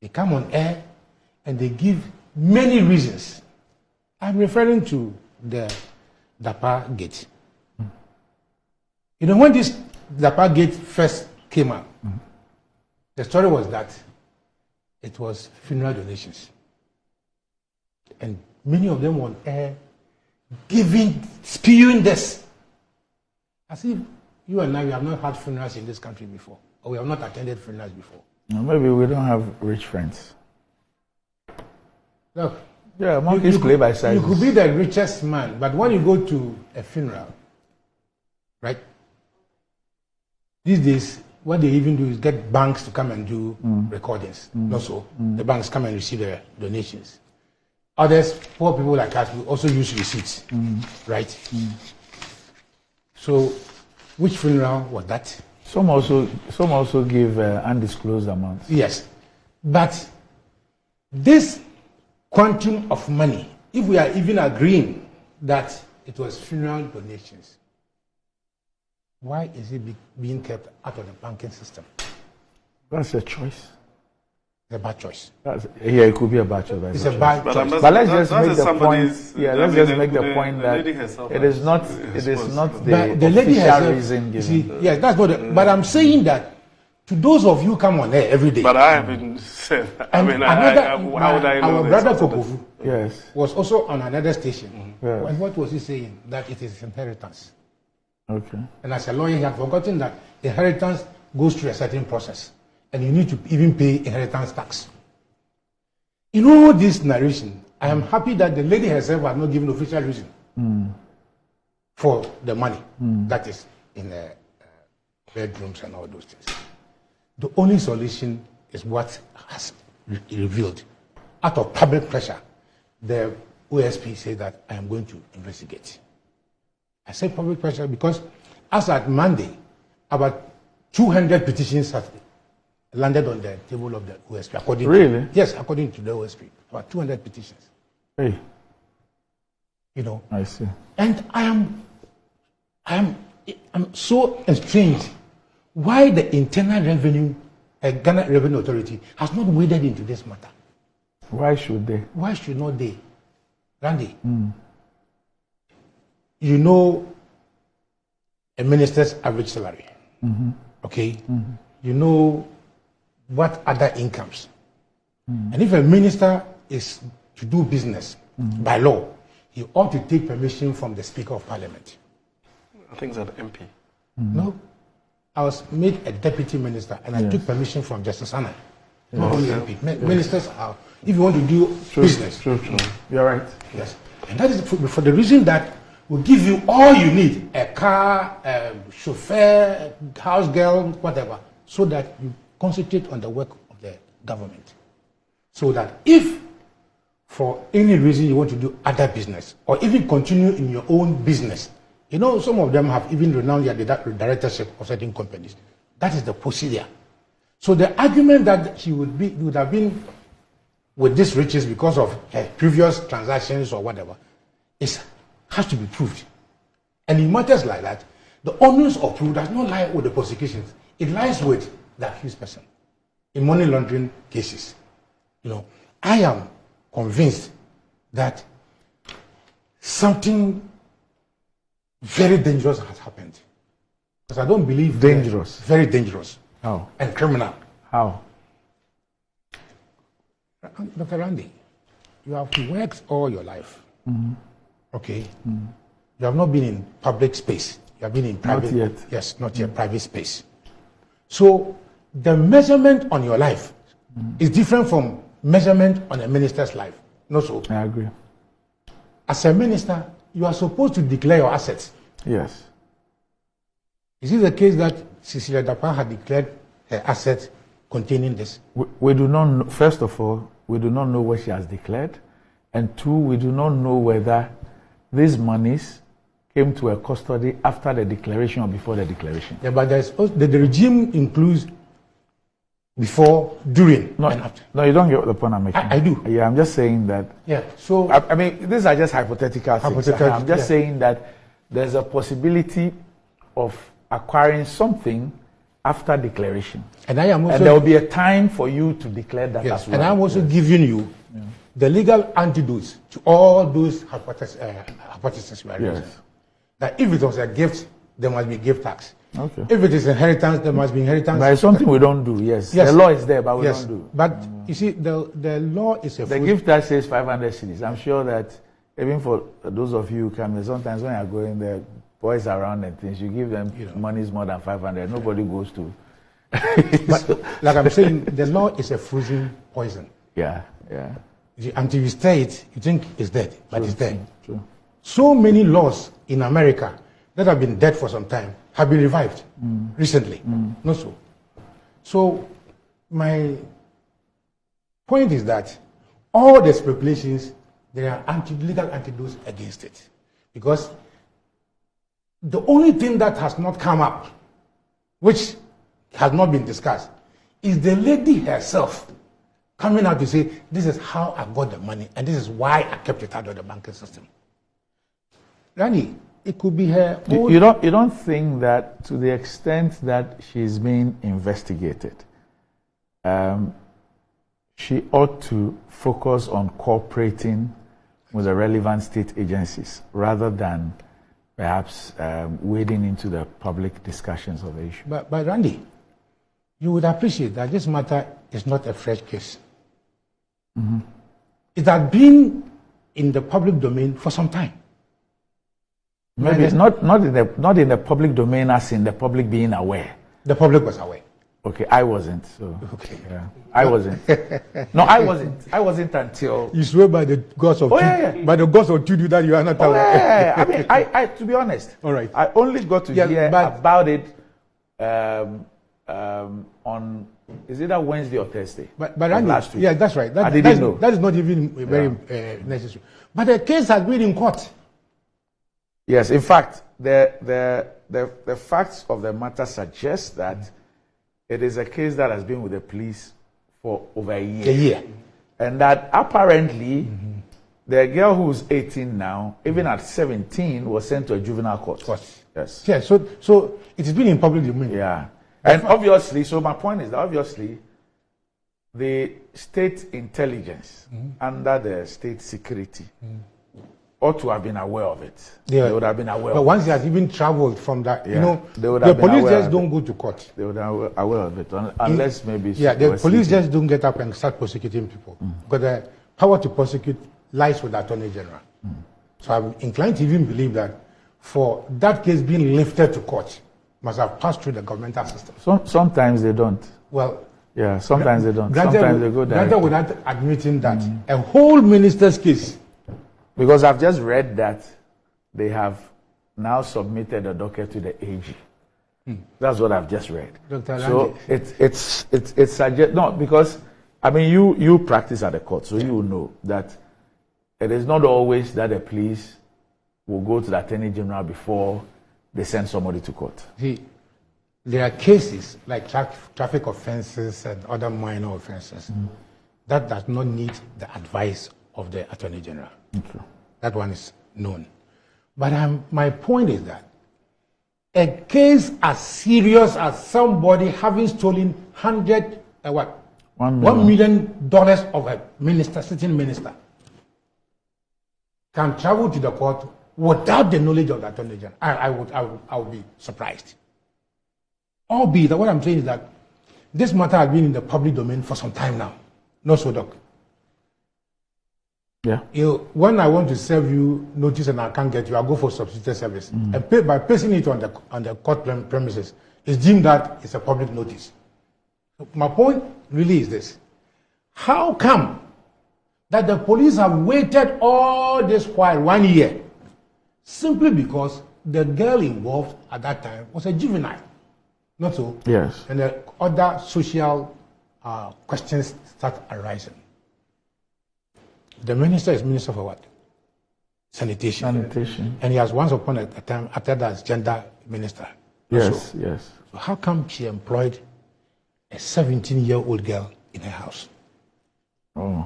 They come on air and they give many reasons. I'm referring to the Dapaah Gate. You know, when this Dapaah Gate first came out, the story was that it was funeral donations. And many of them were on air spewing this. As if you and I, we have not had funerals in this country before, or we have not attended funerals before. Maybe we don't have rich friends. Look, yeah, monkeys play by sizes. You could be the richest man, but when you go to a funeral, right? These days, what they even do is get banks to come and do recordings. Also, the banks come and receive the donations. Others, poor people like us, will also use receipts, right? So, which funeral was that? Some also give undisclosed amounts. Yes, but this quantum of money, if we are even agreeing that it was funeral donations, why is it being kept out of the banking system? That's a choice. It's a bad choice. It could be a bad choice. It's a bad choice. But let's just make the point. Yeah, let's just make the point that it is not the lady official reason given. Yes, that's not. But I'm saying that to those of you come on air every day. But I haven't said. How would I know? Our brother Kokovu was also on another station. Yes. And what was he saying? That it is inheritance. Okay. And as a lawyer, he had forgotten that inheritance goes through a certain process, and you need to even pay inheritance tax. In all this narration, I am happy that the lady herself has not given official reason for the money that is in the bedrooms and all those things. The only solution is what has revealed. Out of public pressure, the OSP said that I am going to investigate. I say public pressure because as at Monday, about 200 petitions have landed on the table of the OSP. Yes, according to the OSP, about 200 petitions. Hey. You know. I see. And I'm so estranged why the Internal Revenue, Ghana Revenue Authority has not waded into this matter. Why should they? Why should not they? Randy. You know a minister's average salary, okay? You know what other incomes. And if a minister is to do business by law, he ought to take permission from the Speaker of Parliament. I think it's an MP. No, I was made a deputy minister and I took permission from Justice Anna. Not only MP. Ministers are, if you want to do business. True. You're right. Yes. And that is for the reason that will give you all you need, a car, a chauffeur, house girl, whatever, so that you concentrate on the work of the government. So that if for any reason you want to do other business, or even continue in your own business, you know, some of them have even renounced their directorship of certain companies. That is the procedure. So the argument that she would have been with these riches because of her previous transactions or whatever, has to be proved. And in matters like that, the onus of proof does not lie with the prosecutions. It lies with the accused person. In money laundering cases, you know, I am convinced that something very dangerous has happened. Because I don't believe dangerous. Very dangerous. How? And criminal. How? Dr. Randy, you have worked all your life. Okay. You have not been in public space. You have been in private. Not yet. Yes, not yet. Private space. So the measurement on your life is different from measurement on a minister's life. No, so. I agree. As a minister, you are supposed to declare your assets. Yes. Is it the case that Cecilia Dapaah had declared her assets containing this? We do not know, first of all, we do not know what she has declared. And two, we do not know whether these monies came to her custody after the declaration or before the declaration. Yeah, but the regime includes before, during, and after. No, you don't get the point I'm making. I do. Yeah, I'm just saying that. Yeah, so. I mean, these are just hypothetical things. I'm just saying that there's a possibility of acquiring something after declaration. And I am also, and there will be a time for you to declare that yes, as well. and I'm also giving you the legal antidotes to all those hypotheses we are raising. Yes. That if it was a gift, there must be gift tax. Okay. If it is inheritance, there must be inheritance. But it's something we don't do, yes. Yes. The law is there, but we Yes, don't do. but you see, the law is a The gift tax says 500 cedis. I'm sure that even for those of you who come here, sometimes when you're going there, boys around and things, you give them monies more than 500. Nobody goes to. But like I'm saying, the law is a frozen poison. Yeah. Until you stir it, you think it's dead, but it's dead. True. So many laws in America that have been dead for some time have been revived recently. Not so. So my point is that all the speculations, there are legal antidotes against it. Because the only thing that has not come up, which has not been discussed, is the lady herself coming out to say, this is how I got the money and this is why I kept it out of the banking system. Rani, it could be her own... You don't think that to the extent that she's being investigated, she ought to focus on cooperating with the relevant state agencies rather than perhaps wading into the public discussions of the issue? But Randy, you would appreciate that this matter is not a fresh case. It has been in the public domain for some time. Maybe not in the public domain as in the public being aware. The public was aware. Okay, I wasn't. So Okay. yeah, I wasn't. No, I wasn't. I wasn't until. You swear by the gods of by the gods of Tudu that you are not Oh, aware. yeah. I mean, I to be honest, All right. I only got to hear but- about it on is it that Wednesday or Thursday? But of Randy, last week. yeah, that's right. I didn't know. That is not even very necessary. But the case has been in court. Yes, in fact, the facts of the matter suggest that it is a case that has been with the police for over a year. A year. And that apparently the girl who's 18 now, even at 17, was sent to a juvenile court. Yes. Yeah, so it has been in public domain. Yeah. And obviously, so my point is that obviously the state intelligence under the state security ought to have been aware of it. Yeah. They would have been aware But of once he has even traveled from that, Yeah. They would the have been police aware just of don't go to court. it. They would have been aware of it, unless maybe... Yeah, they the were police sleeping. just don't get up and start prosecuting people. Because the power to prosecute lies with the Attorney General. So I'm inclined to even believe that for that case being lifted to court, must have passed through the governmental system. Sometimes they don't. Well, Yeah, sometimes they don't. granted, Sometimes they go granted direct. without admitting that a whole minister's case, Because I've just read that they have now submitted a docket to the AG. That's what I've just read. Dr. So Randy. it's suggest no, because I mean you practice at the court, so you know that it is not always that the police will go to the Attorney General before they send somebody to court. See, there are cases like traffic offenses and other minor offenses that does not need the advice of the Attorney General. Okay. That one is known. But my point is that a case as serious as somebody having stolen $1 million of a minister, sitting minister, can travel to the court without the knowledge of the Attorney General. I would be surprised. Albeit that what I'm saying is that this matter has been in the public domain for some time now. No, so doc. Yeah. When I want to serve you notice and I can't get you, I go for substituted service. And by placing it on the court premises, it's deemed that it's a public notice. So my point really is this: how come that the police have waited all this while, 1 year, simply because the girl involved at that time was a juvenile? Not so. Yes. And the other social questions start arising. The minister is minister for what? Sanitation. Sanitation. And he has once upon a time acted as gender minister. Yes, So, yes. so how come she employed a 17-year-old girl in her house? Oh.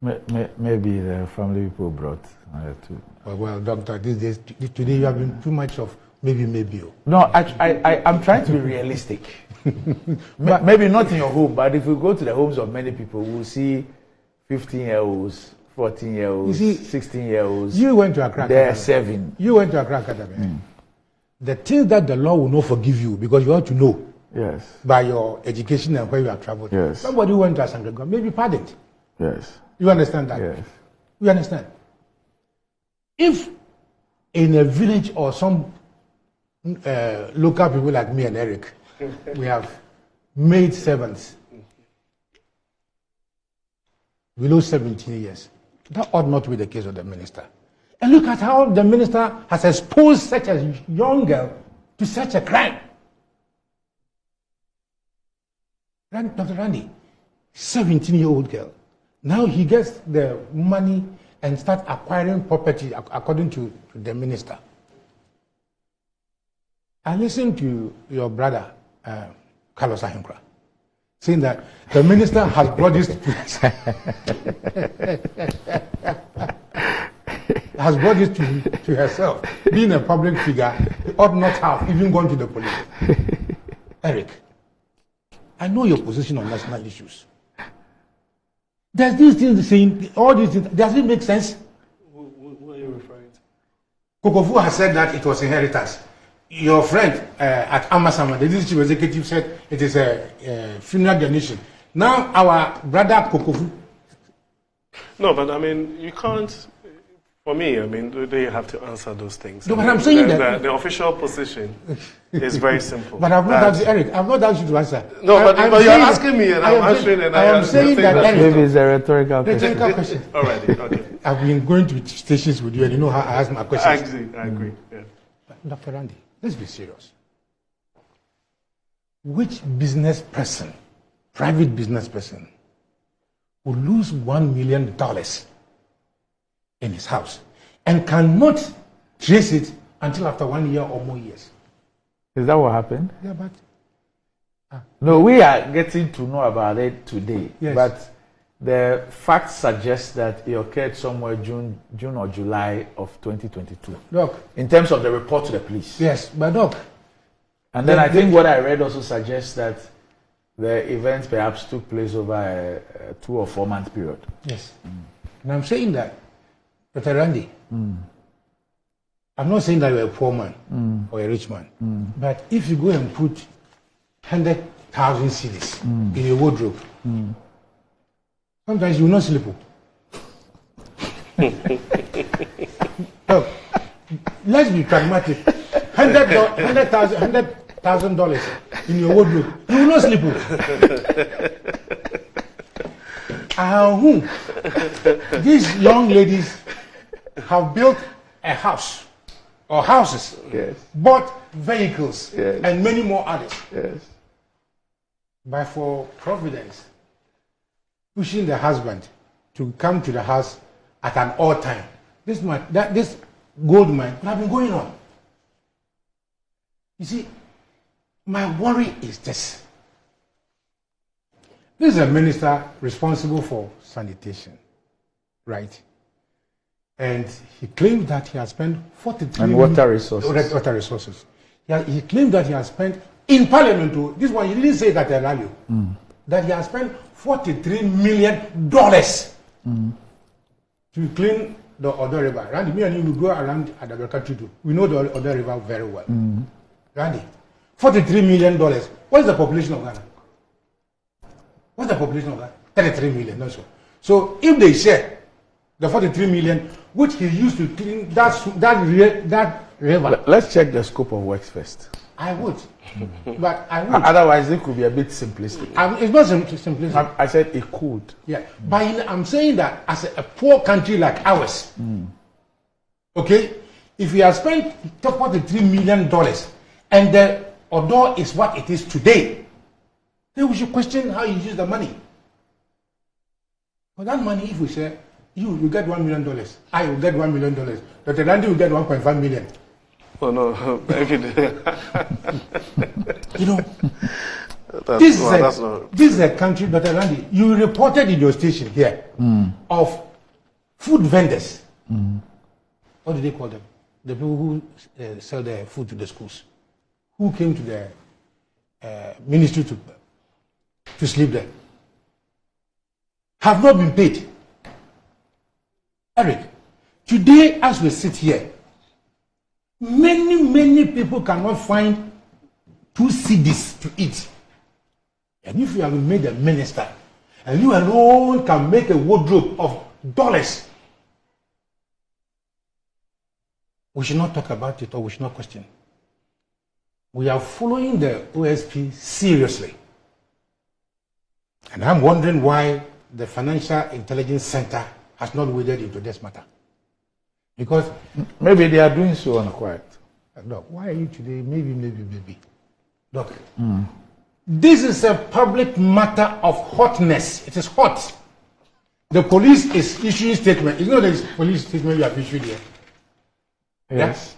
Maybe the family people brought to. Well, doctor, these days, today you have been too much of Maybe. No, I'm trying to be realistic. Maybe not in your home, but if we go to the homes of many people, we'll see 15-year-olds, 14-year-olds, 16-year-olds. You went to Accra. They're 7. You went to Accra Academy. The thing that the law will not forgive you because you want to know. Yes. By your education and where you have traveled. Yes. Somebody who went to Asangregwa may be pardoned. Yes. You understand that? Yes. You understand? If in a village or some local people like me and Eric, we have maid servants below 17 years, that ought not to be the case of the minister. And look at how the minister has exposed such a young girl to such a crime. Dr. Randy, 17-year-old girl. Now he gets the money and starts acquiring property according to the minister. I listened to your brother, Carlos Ahinkra, saying that the minister has brought this to herself. Being a public figure, he ought not have even gone to the police. Eric, I know your position on national issues. Does these things saying all these things, does it make sense? Who are you referring to? Kokofu has said that it was inheritance. Your friend at Amasama, the chief executive, said it is a funeral donation. Now our brother Kokofu. No, but I mean, you can't. For me, I mean, they have to answer those things. No, but I'm saying that the official position is very simple. But I've not asked you, Eric. I've not asked you to answer. No, but you're asking me, and I'm answering, and I am saying that Eric. Maybe it's a rhetorical question. Alright, okay. I've been going to stations with you, and you know how I ask my questions. I agree. Yeah. But Dr. Randy, let's be serious. Which business person, private business person, would lose $1 million in his house and cannot trace it until after 1 year or more years? Is that what happened? Yeah, but no, we are getting to know about it today. Yes. But the facts suggest that it occurred somewhere June or July of 2022. Doc. In terms of the report to the police. Yes, but Doc. And then I think what I read also suggests that the event perhaps took place over a 2 or 4 month period. Yes. And I'm saying that, Dr. Randy, I'm not saying that you're a poor man or a rich man, but if you go and put 100,000 cedis in your wardrobe, sometimes you will not sleep. Look, let's be pragmatic. $100,000 in your wardrobe, you will not sleep. These young ladies have built a house or houses, yes, bought vehicles, yes, and many more others. Yes. But for providence, pushing the husband to come to the house at an odd time, this gold mine could have been going on. You see, my worry is this. This is a minister responsible for sanitation, right? And he claimed that he has spent 43 and water resources. Water resources. He claimed that he has spent in Parliament. This one he didn't say that at rally. That he has spent $43 million to clean the Odo River. Randy, me and you will go around at the country too. We know the Odo River very well. Randy, $43 million. What is the population of Ghana? What's the population of Ghana? 33 million, not so. So if they share the 43 million, which he used to clean that river. Let's check the scope of works first. I would. But I would. Otherwise, it could be a bit simplistic. It's not simplistic. I said it could. Yeah. But I'm saying that as a poor country like ours, okay, if we have spent $43 million and the Odo is what it is today, then we should question how you use the money. For that money, if we say, you will get $1 million, I will get $1 million, Dr. Randy will get 1.5 million. Oh no, you know, this is a country, Dr. Randy, you reported in your station here of food vendors. What do they call them? the people who sell their food to the schools, who came to the ministry to sleep there, have not been paid. Eric, today as we sit here, many people cannot find 2 cedis to eat. And if you have been made a minister, and you alone can make a wardrobe of dollars, we should not talk about it, or we should not question. We are following the OSP seriously. And I'm wondering why the Financial Intelligence Center has not waded into this matter. Because maybe they are doing so on quiet. Doc, why are you today? Maybe. Doc, this is a public matter of hotness. It is hot. The police is issuing statement. You know the police statement you have issued here? Yes.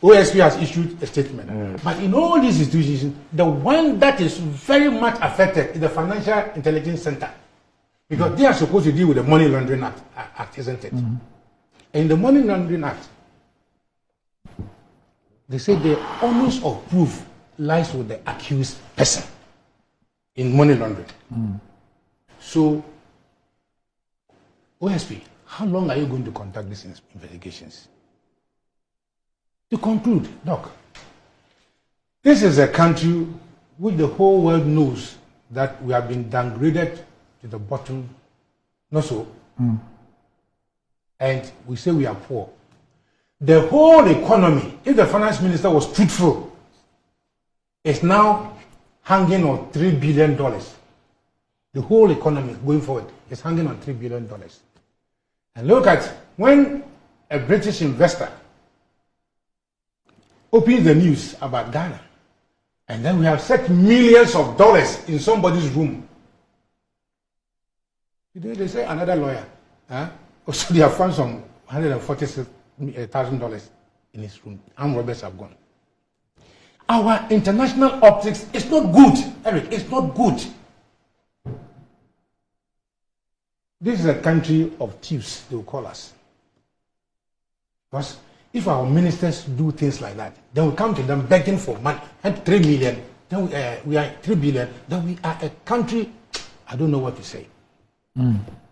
OSP has issued a statement. Yes. But in all these institutions, the one that is very much affected is the Financial Intelligence Center. Because they are supposed to deal with the Money Laundering Act, isn't it? In the Money Laundering Act, they say the onus of proof lies with the accused person in money laundering. So, OSP, how long are you going to conduct these investigations? To conclude, Doc, this is a country which the whole world knows that we have been downgraded to the bottom, not so, and we say we are poor. The whole economy, if the finance minister was truthful, is now hanging on $3 billion. The whole economy going forward is hanging on $3 billion. And look at when a British investor opens the news about Ghana, and then we have set millions of dollars in somebody's room. Today they say another lawyer, so they have found some $146,000 in his room. Armed robbers have gone. Our international optics is not good, Eric. It's not good. This is a country of thieves, they will call us. Because if our ministers do things like that, then we come to them begging for money, and 3 million, then we are 3 billion, then we are a country, I don't know what to say.